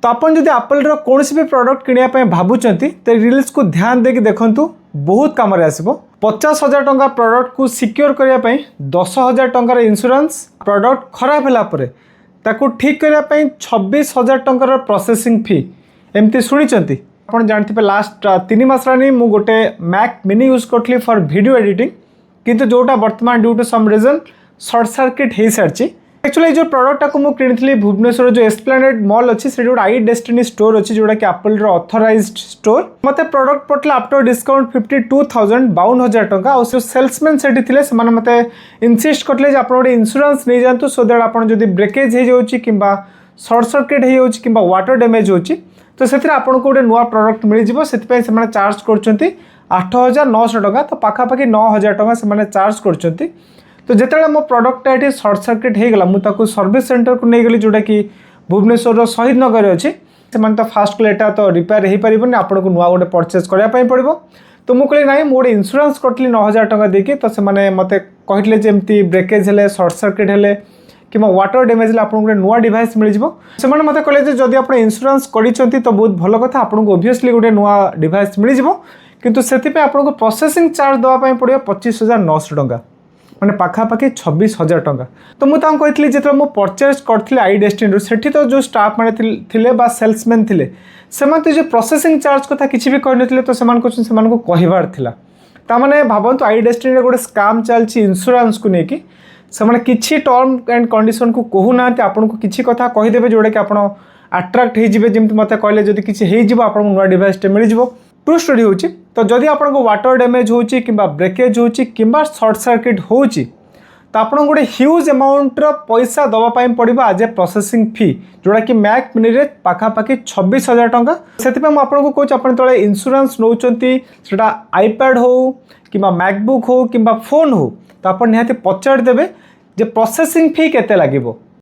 तो आपन जदि एप्पल रो कौन भी प्रोडक्ट किनिया पय भाबुचंती तो रिल्स को ध्यान देके देखंतु बहुत काम रे आसीबो। 50,000 टंका प्रोडक्ट को सिक्योर करिया पय 10,000 टंका इंश्योरेंस, प्रोडक्ट खराब होला परे ताकू ठीक करिया पय 26,000 टंका प्रोसेसिंग फी एमती शुणिचंती। आपन जानथिबे लास्ट 3 मास रानी मु गोटे मैक मिनी यूज करथली फॉर वीडियो एडिटिंग, किंतु जोटा वर्तमान due to some reason short circuit हो सारी। एक्चुअली जो प्रोडक्ट को किनी भुवनेश्वर जो एस्प्लेनेड मॉल अच्छी से गोटे आई डेस्टिनी स्टोर अच्छी जोटा कि एप्पल ऑथराइज्ड स्टोर। मत प्रोडक्ट पड़ता आफ्टर डिस्काउंट 52,000 52,000 टंका। और सेल्समैन से मत इनसिस्ट करते आप गोटे इंश्योरेंस नहीं जातु सो दैट आप ब्रेकेज हो जाए शॉर्ट सर्किट हो कि वाटर डैमेज हो तो से आपको गोटे नुआ प्रोडक्ट मिल जाए। से चार्ज कर 8,900 टंका, तो पाखापाखि 9,000 टंका से चार्ज कर। तो जिते मो प्रोडक्टा ये शॉर्ट सर्किट हो गला मुझे सर्विस सेंटर को नहीं गली जोटा कि भुवनेश्वर शहीद नगर अच्छे से तो फास्ट कले तो रिपेयर हो पारन आपको नुआ गोटे परचेज करने पड़ो। तो मुझे कहली ना मुझे इंश्योरेंस करी 9,000 टंका देकी तो से मत कहते जमी ब्रेकेज है शॉर्ट सर्किट है कि वाटर डैमेज आपको गोटे नुआ डिवाइस मिल जाए। से मत कहले जब आप इंश्योरेंस कर तो बहुत भल कथा आपको ओबियसली गोटे नुआ डिवाइस मिल जाए, किंतु से आपको प्रोसेसिंग चार्ज देवाई पड़ो 25,900 टंका मैंने पाखापाखि 26,000 टंका। तो मुझे कही जो मुझे परचेज करी आई डेस्टिनी से तो जो स्टाफ मैंने सेल्समैन थे से जो प्रोसेसिंग चार्ज कथा किसी भी कहते तो से कहबार ताने भावतु आई डेस्टिनी गोटे स्काम चलती इंश्योरेंस को लेकिन से किसी टर्म एंड कंडीशन को कहूना आपको किसी कथा कहीदेवे जोड़ा कि आप अट्राक्ट होते जमी मत कहले जब किसी हो आप नुआ डिवाइसटे मिल जाए। ट्रू स्टोरी हो तो जदि आपको वाटर डैमेज हो ब्रेकेज हो शॉर्ट सर्किट हो तो आप गोटे ह्यूज अमाउंटर पैसा दवापाई पड़ो आज ए प्रोसेसिंग फी जोड़ा कि मैक मिनी रे पाखापाखि 26,000 टंका। से आपको कौच आप इंश्योरेंस नौकरी आईपैड हो कि मैकबुक हो कि फोन हो तो आप निहाती पचार देवे जे प्रोसेसिंग फी केते लागिबो।